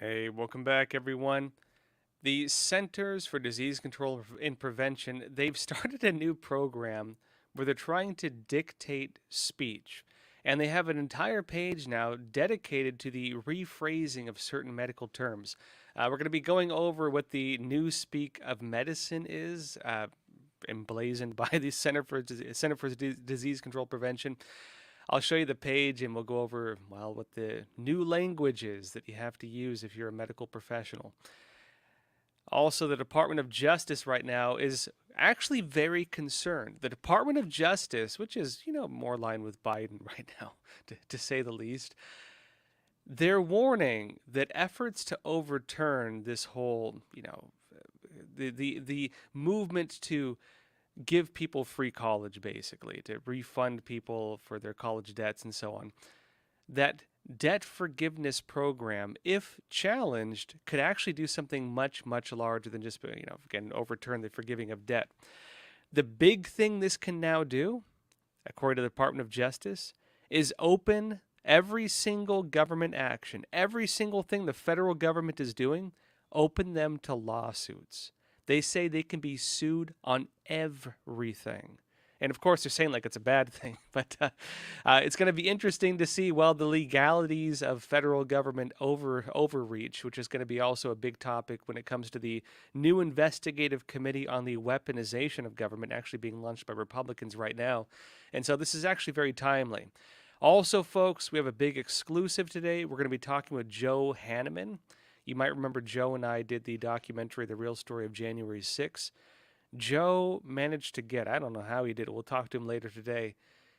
Hey, welcome back, everyone. The Centers for Disease Control and Prevention, they've started a new program where they're trying to dictate speech. And they have an entire page now dedicated to the rephrasing of certain medical terms. We're going to be going over what the Newspeak of medicine is, emblazoned by the Center for Disease Control Prevention. I'll show you the page and we'll go over, well, what the new language is that you have to use if you're a medical professional. Also, the Department of Justice right now is actually very concerned. The Department of Justice, which is, more in line with Biden right now, to say the least, they're warning that efforts to overturn this whole, the movement to give people free college, basically, to refund people for their college debts and so on, that debt forgiveness program, if challenged, could actually do something much, much larger than just, again, overturn the forgiving of debt. The big thing this can now do, according to the Department of Justice, is open every single government action, every single thing the federal government is doing, open them to lawsuits. They say they can be sued on everything. And of course, they're saying like it's a bad thing, but it's going to be interesting to see, well, the legalities of federal government overreach, which is going to be also a big topic when it comes to the new investigative committee on the weaponization of government actually being launched by Republicans right now. And so this is actually very timely. Also, folks, we have a big exclusive today. We're going to be talking with Joe Hanneman. You might remember Joe and I did the documentary, The Real Story of January 6th. Joe managed to get, I don't know how he did it, we'll talk to him later today.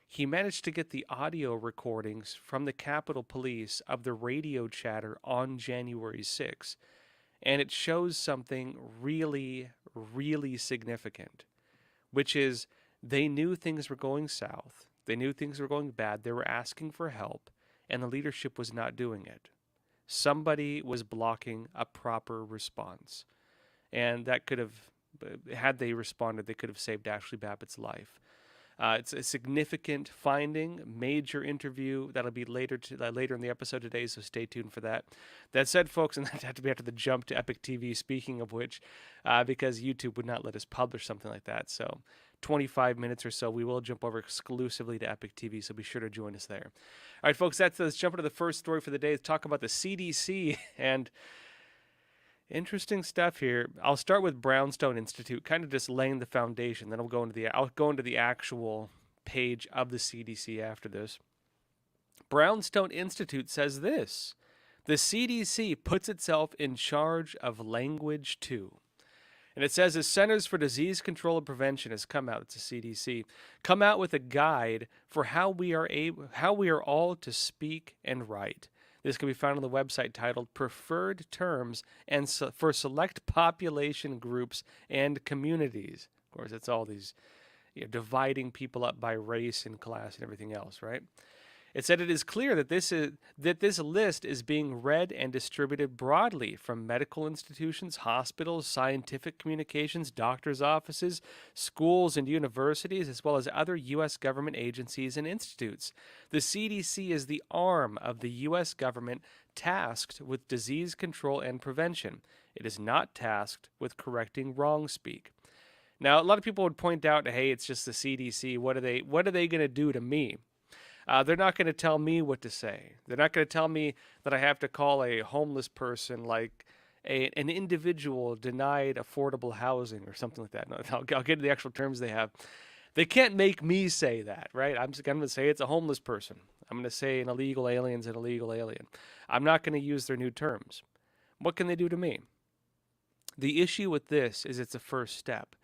He managed to get the audio recordings from the Capitol Police of the radio chatter on January 6th. And it shows something really, really significant, which is they knew things were going south. They knew things were going bad. They were asking for help, and the leadership was not doing it. Somebody was blocking a proper response. And that could have, had they responded, they could have saved Ashley Babbitt's life. It's a significant finding, major interview. That'll be later in the episode today, so stay tuned for that. That said, folks, and that had to be after the jump to Epic TV, speaking of which, because YouTube would not let us publish something like that. So 25 minutes or so, we will jump over exclusively to Epic TV, so be sure to join us there. All right, folks, let's jump into the first story for the day. Let's talk about the CDC and interesting stuff here. I'll start with Brownstone Institute, kind of just laying the foundation. Then I'll go into the actual page of the CDC after this. Brownstone Institute says this: the CDC puts itself in charge of language too. And it says the Centers for Disease Control and Prevention has come out, it's a CDC, come out with a guide for how we are all to speak and write. This can be found on the website titled Preferred Terms and for Select Population Groups and Communities. Of course, it's all these dividing people up by race and class and everything else, right? It said it is clear that this list is being read and distributed broadly from medical institutions, hospitals, scientific communications, doctors' offices, schools and universities, as well as other U.S. government agencies and institutes. The CDC is the arm of the U.S. government tasked with disease control and prevention. It is not tasked with correcting wrong speak. Now, a lot of people would point out, hey, it's just the CDC. What are they going to do to me? They're not going to tell me what to say. They're not going to tell me that I have to call a homeless person like an individual denied affordable housing or something like that. No, I'll get to the actual terms they have. They can't make me say that, right? I'm going to say it's a homeless person. I'm going to say an illegal alien's an illegal alien. I'm not going to use their new terms. What can they do to me? The issue with this is it's a first step.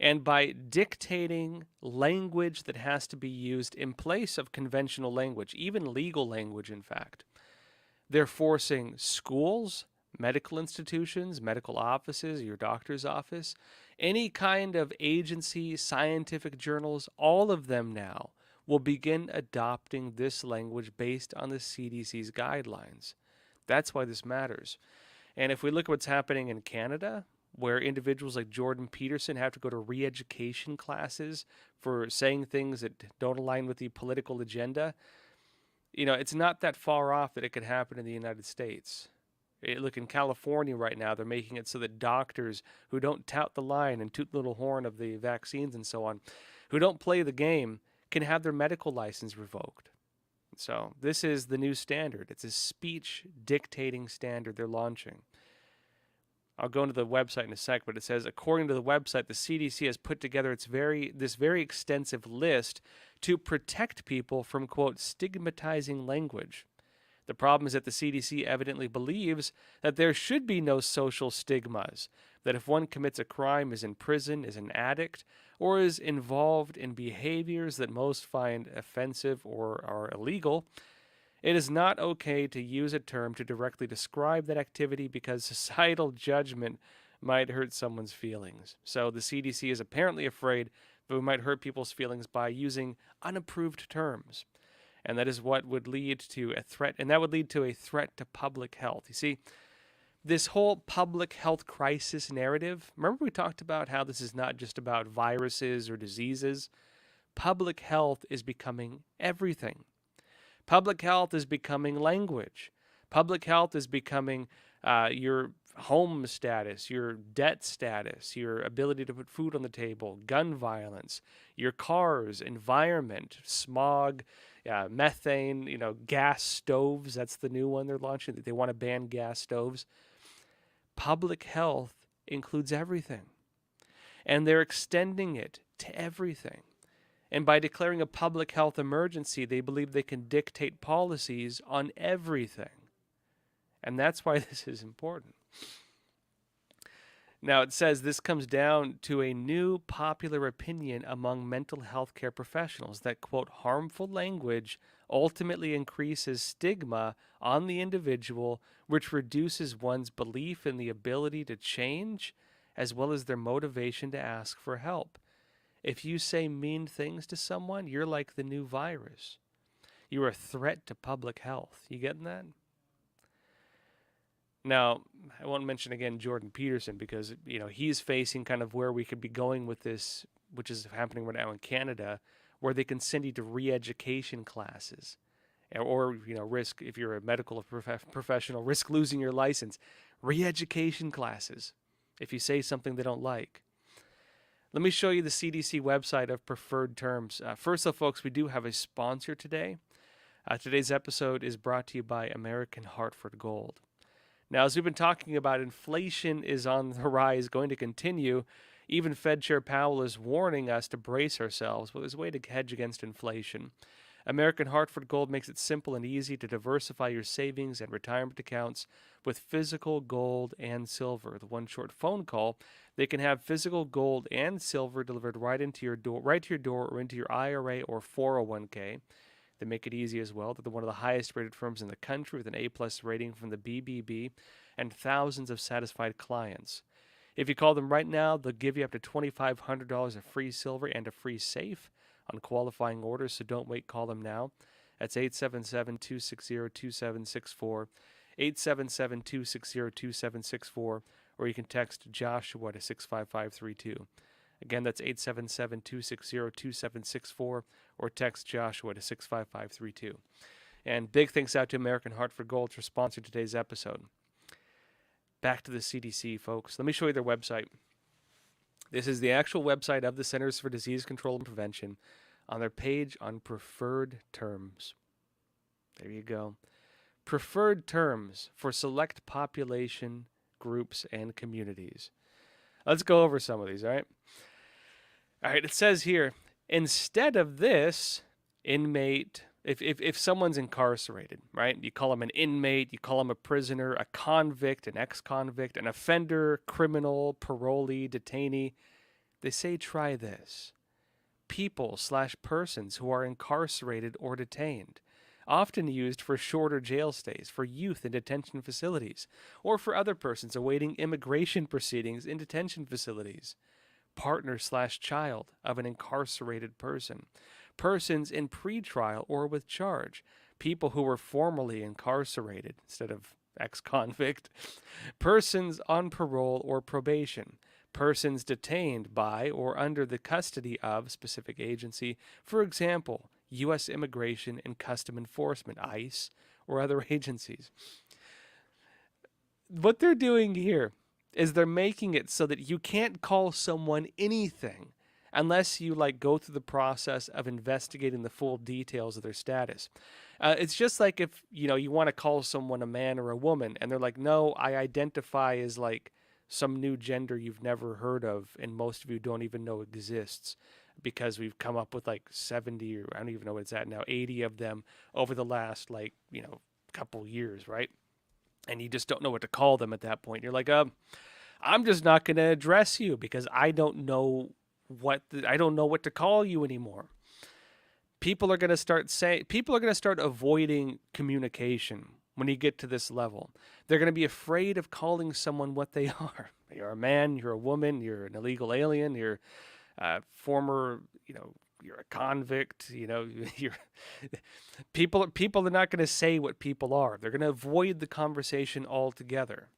And by dictating language that has to be used in place of conventional language, even legal language, in fact, they're forcing schools, medical institutions, medical offices, your doctor's office, any kind of agency, scientific journals, all of them now will begin adopting this language based on the CDC's guidelines. That's why this matters. And if we look at what's happening in Canada, where individuals like Jordan Peterson have to go to re-education classes for saying things that don't align with the political agenda, it's not that far off that it could happen in the United States. Look, in California right now, they're making it so that doctors who don't tout the line and toot the little horn of the vaccines and so on, who don't play the game, can have their medical license revoked. So this is the new standard. It's a speech dictating standard they're launching. I'll go into the website in a sec, but it says, according to the website, the CDC has put together this very extensive list to protect people from, quote, stigmatizing language. The problem is that the CDC evidently believes that there should be no social stigmas, that if one commits a crime, is in prison, is an addict, or is involved in behaviors that most find offensive or are illegal, it is not okay to use a term to directly describe that activity because societal judgment might hurt someone's feelings. So the CDC is apparently afraid that we might hurt people's feelings by using unapproved terms. And that is what would lead to a threat, and that would lead to a threat to public health. You see, this whole public health crisis narrative, remember we talked about how this is not just about viruses or diseases? Public health is becoming everything. Public health is becoming language. Public health is becoming your home status, your debt status, your ability to put food on the table, gun violence, your cars, environment, smog, methane, gas stoves. That's the new one they're launching. They want to ban gas stoves. Public health includes everything. And they're extending it to everything. And by declaring a public health emergency, they believe they can dictate policies on everything. And that's why this is important. Now, it says this comes down to a new popular opinion among mental health care professionals that, quote, harmful language ultimately increases stigma on the individual, which reduces one's belief in the ability to change, as well as their motivation to ask for help. If you say mean things to someone, you're like the new virus. You're a threat to public health. You getting that? Now, I won't mention again Jordan Peterson because, he's facing kind of where we could be going with this, which is happening right now in Canada, where they can send you to re-education classes or, risk, if you're a medical professional, risk losing your license. Re-education classes if you say something they don't like. Let me show you the CDC website of preferred terms. First, though, folks, we do have a sponsor today. Today's episode is brought to you by American Hartford Gold. Now, as we've been talking about, inflation is on the rise, going to continue. Even Fed Chair Powell is warning us to brace ourselves, but there's a way to hedge against inflation. American Hartford Gold makes it simple and easy to diversify your savings and retirement accounts with physical gold and silver. With one short phone call, they can have physical gold and silver delivered right to your door or into your IRA or 401k. They make it easy as well. They're one of the highest rated firms in the country with an A+ rating from the BBB and thousands of satisfied clients. If you call them right now, they'll give you up to $2,500 of free silver and a free safe on qualifying orders, so don't wait. Call them now. That's 877-260-2764, 877-260-2764, or you can text Joshua to 65532. Again, that's 877-260-2764, or text Joshua to 65532. And big thanks out to American Hartford Gold for sponsoring today's episode. Back to the CDC, folks. Let me show you their website. This is the actual website of the Centers for Disease Control and Prevention on their page on preferred terms. There you go. Preferred terms for select population groups and communities. Let's go over some of these, all right? All right, it says here, instead of this, inmate, if someone's incarcerated, right? You call them an inmate, you call them a prisoner, a convict, an ex-convict, an offender, criminal, parolee, detainee. They say try this. People/persons who are incarcerated or detained, often used for shorter jail stays, for youth in detention facilities, or for other persons awaiting immigration proceedings in detention facilities. Partner/child of an incarcerated person. Persons in pretrial or with charge. People who were formerly incarcerated instead of ex-convict. Persons on parole or probation. Persons detained by or under the custody of specific agency, for example, U.S. Immigration and Custom Enforcement, ICE, or other agencies. what they're doing here is they're making it so that you can't call someone anything unless you like go through the process of investigating the full details of their status. It's just like if you want to call someone a man or a woman, and they're like, "No, I identify as like some new gender you've never heard of, and most of you don't even know exists." Because we've come up with like 70, or I don't even know what it's at now, 80 of them over the last couple years, right? And you just don't know what to call them at that point. You're like, I'm just not going to address you because I don't know what to call you anymore. People are going to start avoiding communication when you get to this level. They're going to be afraid of calling someone what they are. You're a man, you're a woman, you're an illegal alien, you're former, you're a convict, you're people are not going to say what people are. They're going to avoid the conversation altogether.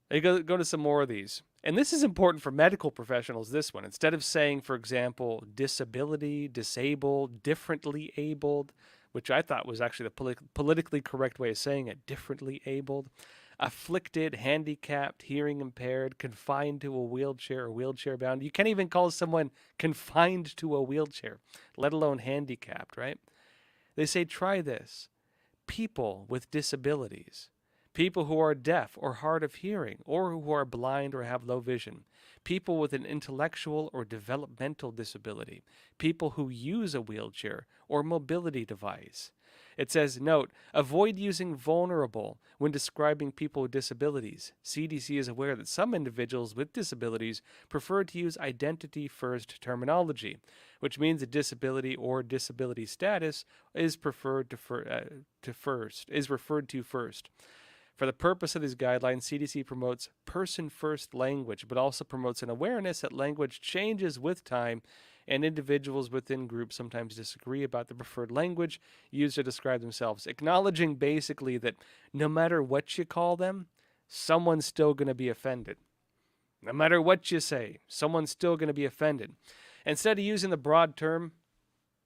They go to some more of these. And this is important for medical professionals, this one. Instead of saying, for example, disability, disabled, differently abled, which I thought was actually the politically correct way of saying it, differently abled, afflicted, handicapped, hearing impaired, confined to a wheelchair or wheelchair bound. You can't even call someone confined to a wheelchair, let alone handicapped, right? They say, try this. People with disabilities. People who are deaf or hard of hearing, or who are blind or have low vision. People with an intellectual or developmental disability. People who use a wheelchair or mobility device. It says, note, avoid using vulnerable when describing people with disabilities. CDC is aware that some individuals with disabilities prefer to use identity-first terminology, which means a disability or disability status is referred to first. For the purpose of these guidelines, CDC promotes person-first language, but also promotes an awareness that language changes with time, and individuals within groups sometimes disagree about the preferred language used to describe themselves, acknowledging basically that no matter what you call them, someone's still going to be offended. No matter what you say, someone's still going to be offended. Instead of using the broad term,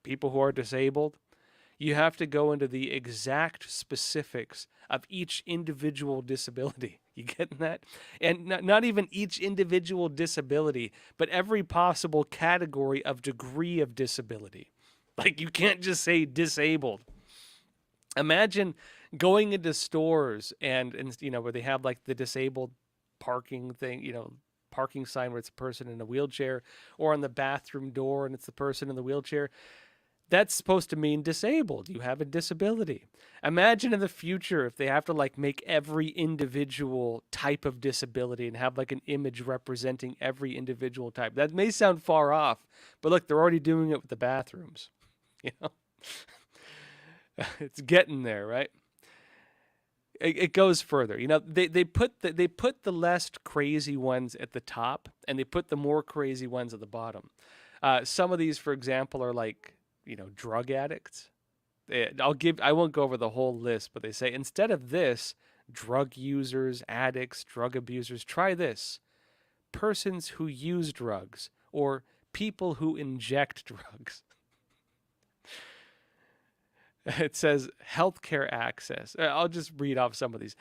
people who are disabled, you have to go into the exact specifics of each individual disability. You getting that? And not even each individual disability, but every possible category of degree of disability. Like, you can't just say disabled. Imagine going into stores and where they have like the disabled parking thing, parking sign where it's a person in a wheelchair, or on the bathroom door and it's the person in the wheelchair. That's supposed to mean disabled. You have a disability. Imagine in the future if they have to like make every individual type of disability and have like an image representing every individual type. That may sound far off, but look, they're already doing it with the bathrooms. It's getting there, right? It goes further. They put the less crazy ones at the top, and they put the more crazy ones at the bottom. Some of these, for example, are like, drug addicts. I won't go over the whole list, but they say, instead of this, drug users, addicts, drug abusers, try this. Persons who use drugs, or people who inject drugs. It says healthcare access. I'll just read off some of these.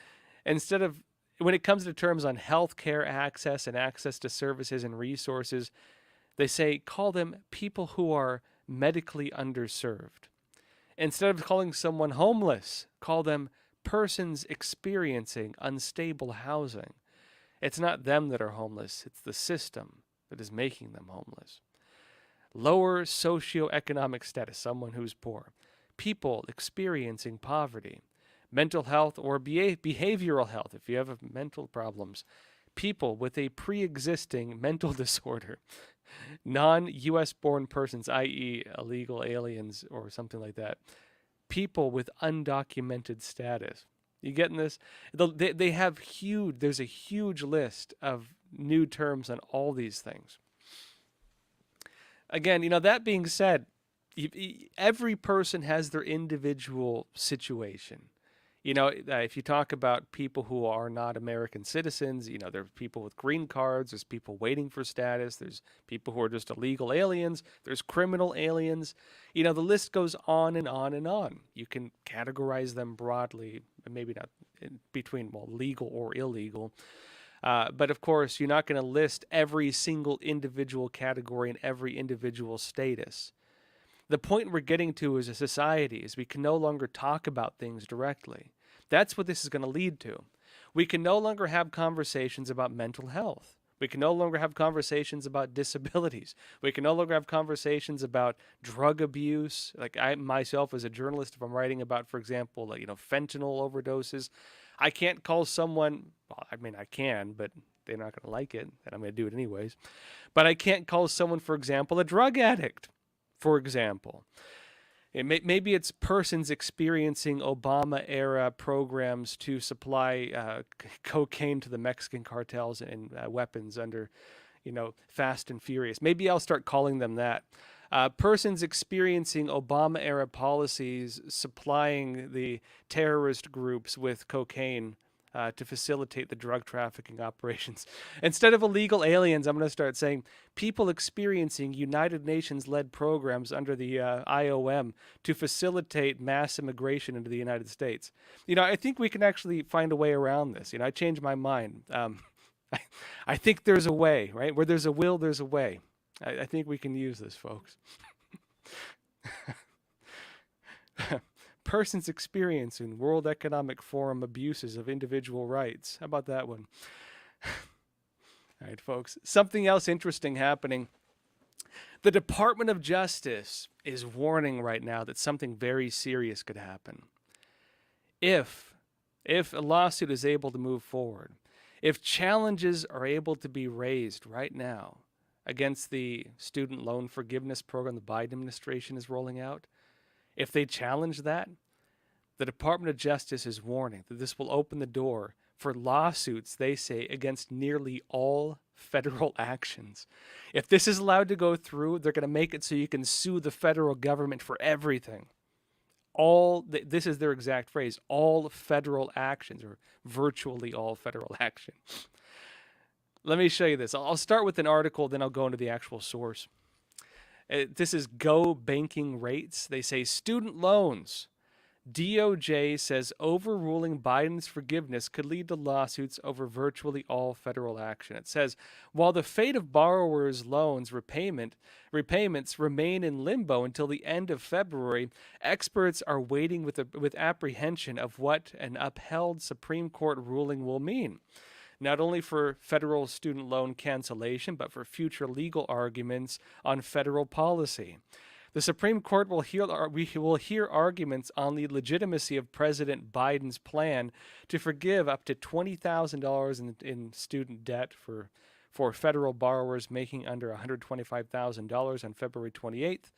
When it comes to terms on healthcare access and access to services and resources, they say, call them people who are medically underserved. Instead of calling someone homeless, call them persons experiencing unstable housing. It's not them that are homeless, it's the system that is making them homeless. Lower socioeconomic status, someone who's poor. People experiencing poverty. Mental health or behavioral health, if you have mental problems. People with a pre-existing mental disorder. Non-U.S. born persons, i.e. illegal aliens or something like that. People with undocumented status. You getting this? They have there's a huge list of new terms on all these things. Again, that being said, every person has their individual situation. If you talk about people who are not American citizens, there are people with green cards, there's people waiting for status, there's people who are just illegal aliens, there's criminal aliens. The list goes on and on and on. You can categorize them broadly maybe not in between, well, legal or illegal. But of course, you're not going to list every single individual category and every individual status. The point we're getting to as a society is we can no longer talk about things directly. That's what this is going to lead to. We can no longer have conversations about mental health. We can no longer have conversations about disabilities. We can no longer have conversations about drug abuse. Like I myself as a journalist, if I'm writing about, for example, fentanyl overdoses, I can't call someone, well, I mean, I can, but they're not going to like it, and I'm going to do it anyways. But I can't call someone, for example, a drug addict, for example. Maybe it's persons experiencing Obama-era programs to supply cocaine to the Mexican cartels and weapons under, Fast and Furious. Maybe I'll start calling them that. Persons experiencing Obama-era policies supplying the terrorist groups with cocaine to facilitate the drug trafficking operations. Instead of illegal aliens, I'm going to start saying people experiencing United Nations-led programs under the IOM to facilitate mass immigration into the United States. I think we can actually find a way around this. I changed my mind. I think there's a way, right? Where there's a will, there's a way. I think we can use this, folks. Persons experiencing World Economic Forum abuses of individual rights. How about that one? All right, folks. Something else interesting happening. The Department of Justice is warning right now that something very serious could happen. If a lawsuit is able to move forward, if challenges are able to be raised right now against the student loan forgiveness program the Biden administration is rolling out, if they challenge that, the Department of Justice is warning that this will open the door for lawsuits, they say, against nearly all federal actions. If this is allowed to go through, they're going to make it so you can sue the federal government for everything. This is their exact phrase, all federal actions, or virtually all federal action. Let me show you this. I'll start with an article, then I'll go into the actual source. This is Go Banking Rates. They say student loans. DOJ says overruling Biden's forgiveness could lead to lawsuits over virtually all federal action. It says, while the fate of borrowers' loans repayments remain in limbo until the end of February, experts are waiting with apprehension of what an upheld Supreme Court ruling will mean, not only for federal student loan cancellation, but for future legal arguments on federal policy. The Supreme Court will hear arguments on the legitimacy of President Biden's plan to forgive up to $20,000 in student debt for federal borrowers making under $125,000 on February 28th.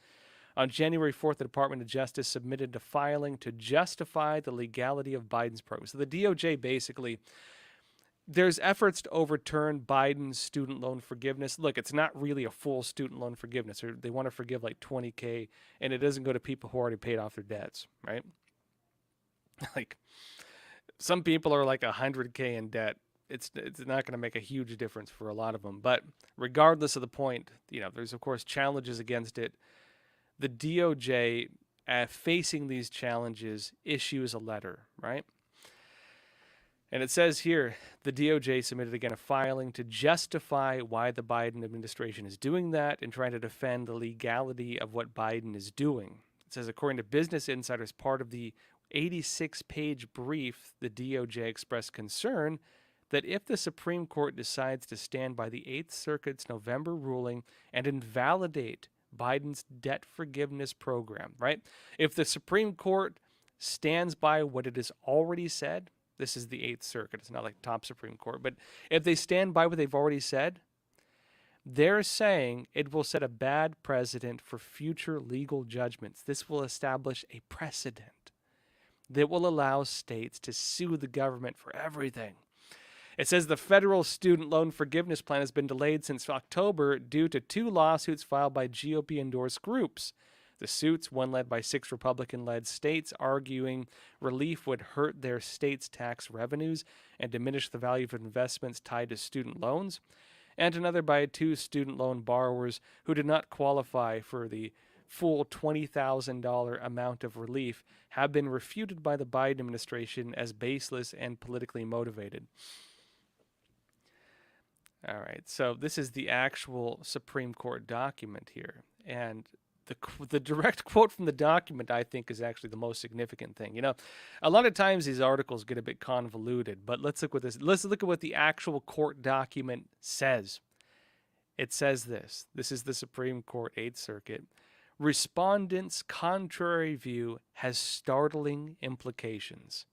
On January 4th, the Department of Justice submitted a filing to justify the legality of Biden's program. So the DOJ basically, there's efforts to overturn Biden's student loan forgiveness. Look, it's not really a full student loan forgiveness. They want to forgive like $20K, and it doesn't go to people who already paid off their debts, right? Like, some people are like $100K in debt. It's not going to make a huge difference for a lot of them. But regardless of the point, there's of course challenges against it. The DOJ, facing these challenges, issues a letter, right? And it says here, the DOJ submitted again a filing to justify why the Biden administration is doing that and trying to defend the legality of what Biden is doing. It says, according to Business Insider, as part of the 86-page brief, the DOJ expressed concern that if the Supreme Court decides to stand by the Eighth Circuit's November ruling and invalidate Biden's debt forgiveness program, right? If the Supreme Court stands by what it has already said, this is the Eighth Circuit, it's not like top Supreme Court, but if they stand by what they've already said, they're saying it will set a bad precedent for future legal judgments. This will establish a precedent that will allow states to sue the government for everything. It says the federal student loan forgiveness plan has been delayed since October due to 2 lawsuits filed by GOP-endorsed groups. The suits, one led by 6 Republican-led states, arguing relief would hurt their state's tax revenues and diminish the value of investments tied to student loans, and another by 2 student loan borrowers who did not qualify for the full $20,000 amount of relief have been refuted by the Biden administration as baseless and politically motivated. All right, so this is the actual Supreme Court document here, and the direct quote from the document, I think, is actually the most significant thing. You know, a lot of times these articles get a bit convoluted, but let's look at this. Let's look at what the actual court document says. It says this. This is the Supreme Court 8th Circuit. Respondents' contrary view has startling implications.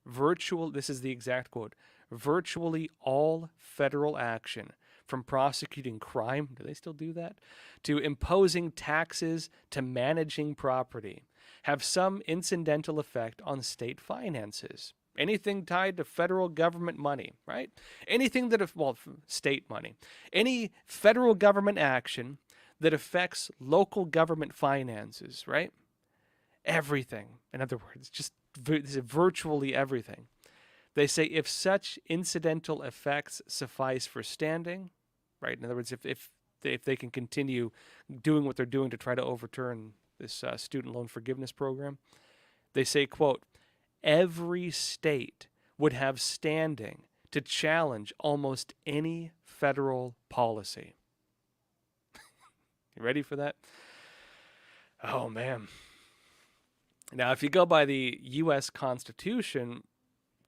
This is the exact quote, virtually all federal action, from prosecuting crime, do they still do that, to imposing taxes, to managing property, have some incidental effect on state finances. Anything tied to federal government money, right? Anything that, state money. Any federal government action that affects local government finances, right? Everything. In other words, just virtually everything. They say if such incidental effects suffice for standing, right? In other words, if they can continue doing what they're doing to try to overturn this student loan forgiveness program, they say, quote, every state would have standing to challenge almost any federal policy. You ready for that? Oh, man. Now, if you go by the U.S. Constitution,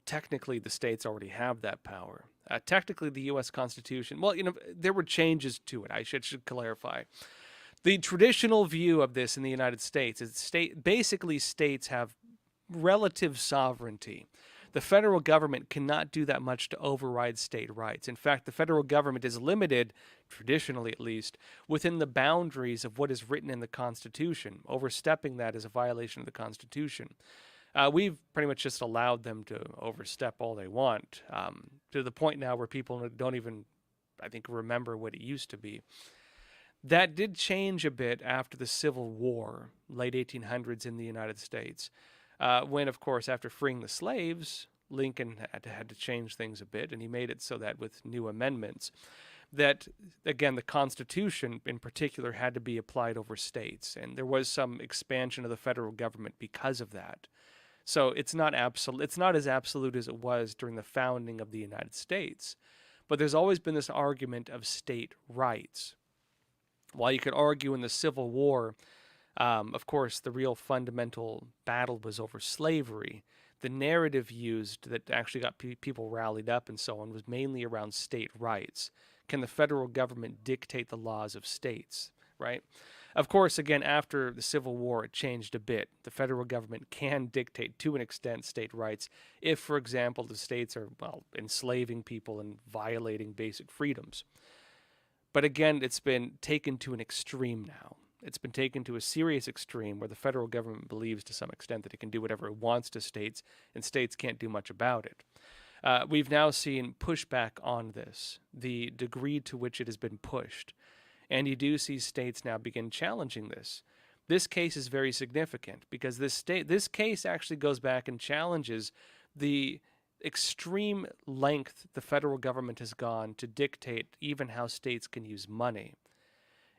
technically the states already have that power. Technically, the U.S. Constitution, well, you know, there were changes to it. I should clarify. The traditional view of this in the United States is basically states have relative sovereignty. The federal government cannot do that much to override state rights. In fact, the federal government is limited, traditionally at least, within the boundaries of what is written in the Constitution. Overstepping that is a violation of the Constitution. We've pretty much just allowed them to overstep all they want, to the point now where people don't even, I think, remember what it used to be. That did change a bit after the Civil War, late 1800s in the United States, when, of course, after freeing the slaves, Lincoln had to change things a bit, and he made it so that with new amendments, that, again, the Constitution in particular had to be applied over states, and there was some expansion of the federal government because of that. So it's not absolute. It's not as absolute as it was during the founding of the United States, but there's always been this argument of state rights. While you could argue in the Civil War, of course, the real fundamental battle was over slavery. The narrative used that actually got people rallied up and so on was mainly around state rights. Can the federal government dictate the laws of states, right? Of course, again, after the Civil War, it changed a bit. The federal government can dictate, to an extent, state rights if, for example, the states are, enslaving people and violating basic freedoms. But again, it's been taken to an extreme now. It's been taken to a serious extreme where the federal government believes to some extent that it can do whatever it wants to states, and states can't do much about it. We've now seen pushback on this, the degree to which it has been pushed. And you do see states now begin challenging this. This case is very significant because this case actually goes back and challenges the extreme length the federal government has gone to dictate even how states can use money.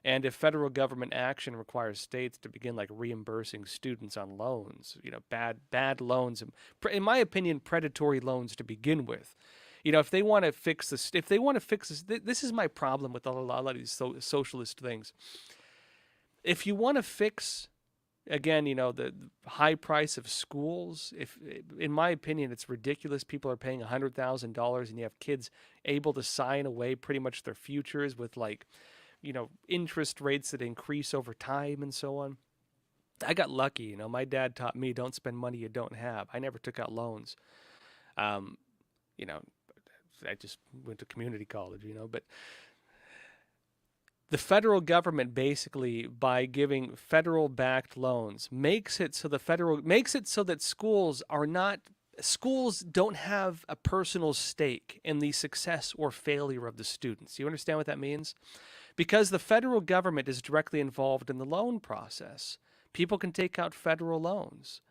And if federal government action requires states to begin like reimbursing students on loans, bad loans, in my opinion, predatory loans to begin with. If they want to fix this, this is my problem with a lot of these socialist things. If you want to fix, again, the high price of schools, in my opinion, it's ridiculous. People are paying $100,000 and you have kids able to sign away pretty much their futures with interest rates that increase over time and so on. I got lucky. My dad taught me don't spend money you don't have. I never took out loans. I just went to community college, but the federal government basically, by giving federal-backed loans, makes it so that schools don't have a personal stake in the success or failure of the students. You understand what that means? Because the federal government is directly involved in the loan process, people can take out federal loans.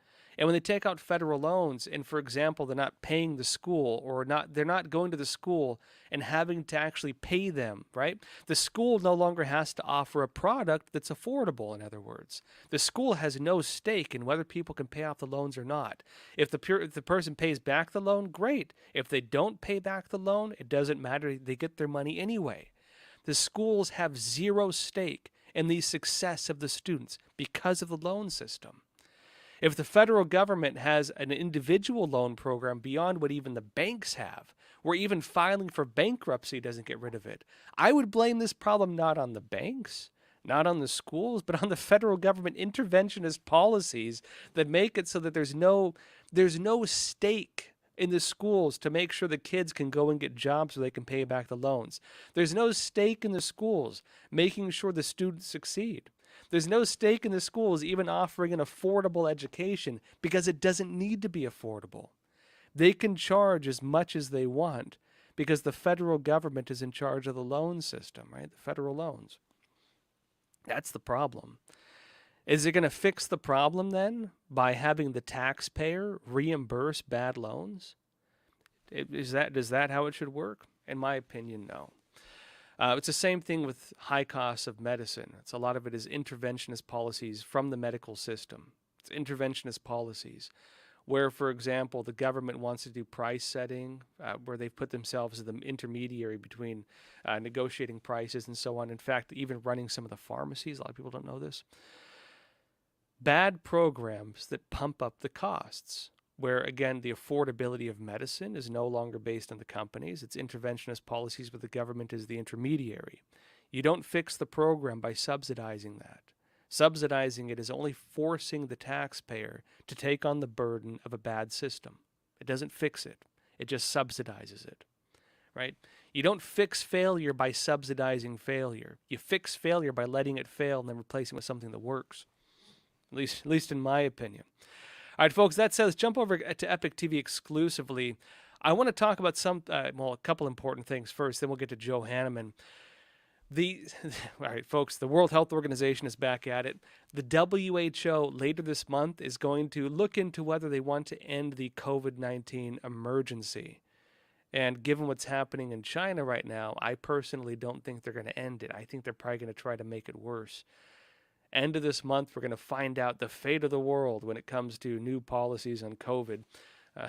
And when they take out federal loans and, for example, they're not paying the school or they're not going to the school and having to actually pay them, right? The school no longer has to offer a product that's affordable, in other words. The school has no stake in whether people can pay off the loans or not. If the person pays back the loan, great. If they don't pay back the loan, it doesn't matter. They get their money anyway. The schools have zero stake in the success of the students because of the loan system. If the federal government has an individual loan program beyond what even the banks have, where even filing for bankruptcy doesn't get rid of it, I would blame this problem not on the banks, not on the schools, but on the federal government interventionist policies that make it so that there's no stake in the schools to make sure the kids can go and get jobs so they can pay back the loans. There's no stake in the schools making sure the students succeed. There's no stake in the schools even offering an affordable education because it doesn't need to be affordable. They can charge as much as they want because the federal government is in charge of the loan system, right? The federal loans. That's the problem. Is it going to fix the problem then by having the taxpayer reimburse bad loans? Is that how it should work? In my opinion, no. It's the same thing with high costs of medicine. A lot of it is interventionist policies from the medical system. It's interventionist policies where, for example, the government wants to do price setting, where they've put themselves as the intermediary between negotiating prices and so on. In fact, even running some of the pharmacies. A lot of people don't know this. Bad programs that pump up the costs, where, again, the affordability of medicine is no longer based on the companies. It's interventionist policies where the government is the intermediary. You don't fix the program by subsidizing that. Subsidizing it is only forcing the taxpayer to take on the burden of a bad system. It doesn't fix it. It just subsidizes it, right? You don't fix failure by subsidizing failure. You fix failure by letting it fail and then replacing it with something that works. At least in my opinion. All right, folks, that says jump over to Epic TV exclusively. I want to talk about a couple important things first, then we'll get to Joe Hanneman. All right, folks, the World Health Organization is back at it. The WHO later this month is going to look into whether they want to end the COVID-19 emergency. And given what's happening in China right now, I personally don't think they're going to end it. I think they're probably going to try to make it worse. End of this month, we're going to find out the fate of the world when it comes to new policies on COVID.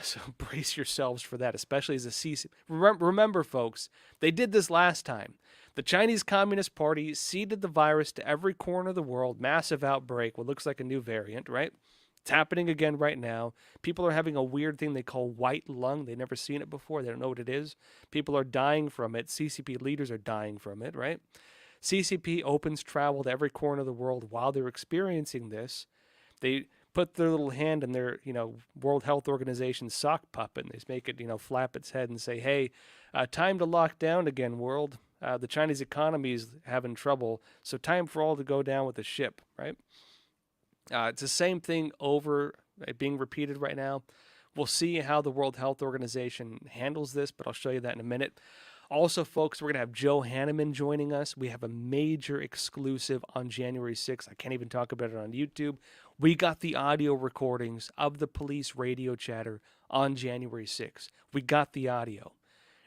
So brace yourselves for that, especially as the CDC. Remember, folks, they did this last time. The Chinese Communist Party seeded the virus to every corner of the world, massive outbreak, what looks like a new variant, right? It's happening again right now. People are having a weird thing they call white lung. They've never seen it before. They don't know what it is. People are dying from it. CCP leaders are dying from it, right? CCP opens travel to every corner of the world while they're experiencing this. They put their little hand in their, World Health Organization sock puppet, and they make it, flap its head and say, hey, time to lock down again, world. The Chinese economy is having trouble, so time for all to go down with the ship, right? It's the same thing being repeated right now. We'll see how the World Health Organization handles this, but I'll show you that in a minute. Also, folks, we're going to have Joe Hanneman joining us. We have a major exclusive on January 6th. I can't even talk about it on YouTube. We got the audio recordings of the police radio chatter on January 6th. We got the audio,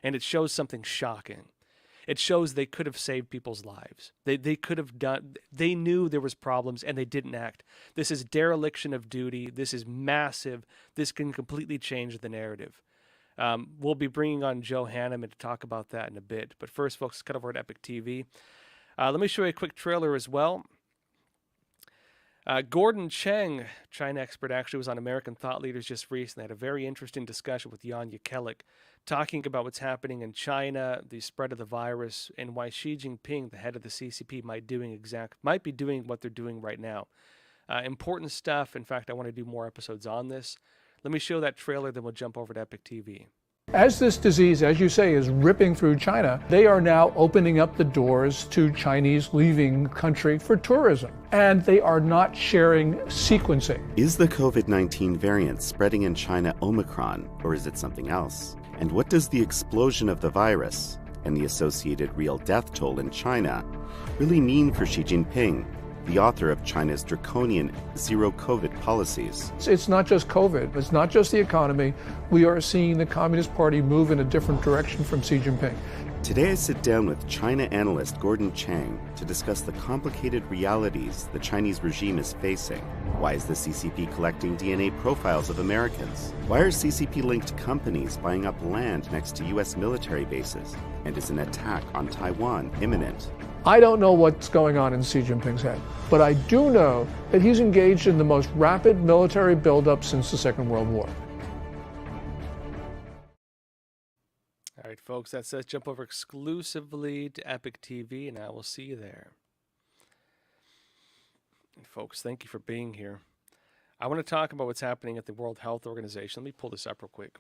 and it shows something shocking. It shows they could have saved people's lives. They could have done. They knew there was problems, and they didn't act. This is dereliction of duty. This is massive. This can completely change the narrative. We'll be bringing on Joe Hanneman to talk about that in a bit. But first, folks, cut over at Epic TV. Let me show you a quick trailer as well. Gordon Cheng, China expert, actually was on American Thought Leaders just recently. Had a very interesting discussion with Jan Jekielek, talking about what's happening in China, the spread of the virus, and why Xi Jinping, the head of the CCP, might be doing what they're doing right now. Important stuff. In fact, I want to do more episodes on this. Let me show that trailer, then we'll jump over to Epic TV. As this disease, as you say, is ripping through China, they are now opening up the doors to Chinese leaving the country for tourism. And they are not sharing sequencing. Is the COVID-19 variant spreading in China Omicron, or is it something else? And what does the explosion of the virus and the associated real death toll in China really mean for Xi Jinping? the author of China's draconian zero-COVID policies. It's not just COVID. It's not just the economy. We are seeing the Communist Party move in a different direction from Xi Jinping. Today I sit down with China analyst Gordon Chang to discuss the complicated realities the Chinese regime is facing. Why is the CCP collecting DNA profiles of Americans? Why are CCP-linked companies buying up land next to U.S. military bases? And is an attack on Taiwan imminent? I don't know what's going on in Xi Jinping's head, but I do know that he's engaged in the most rapid military buildup since the Second World War. All right, folks, that says jump over exclusively to Epic TV, and I will see you there. And folks, thank you for being here. I want to talk about what's happening at the World Health Organization. Let me pull this up real quick.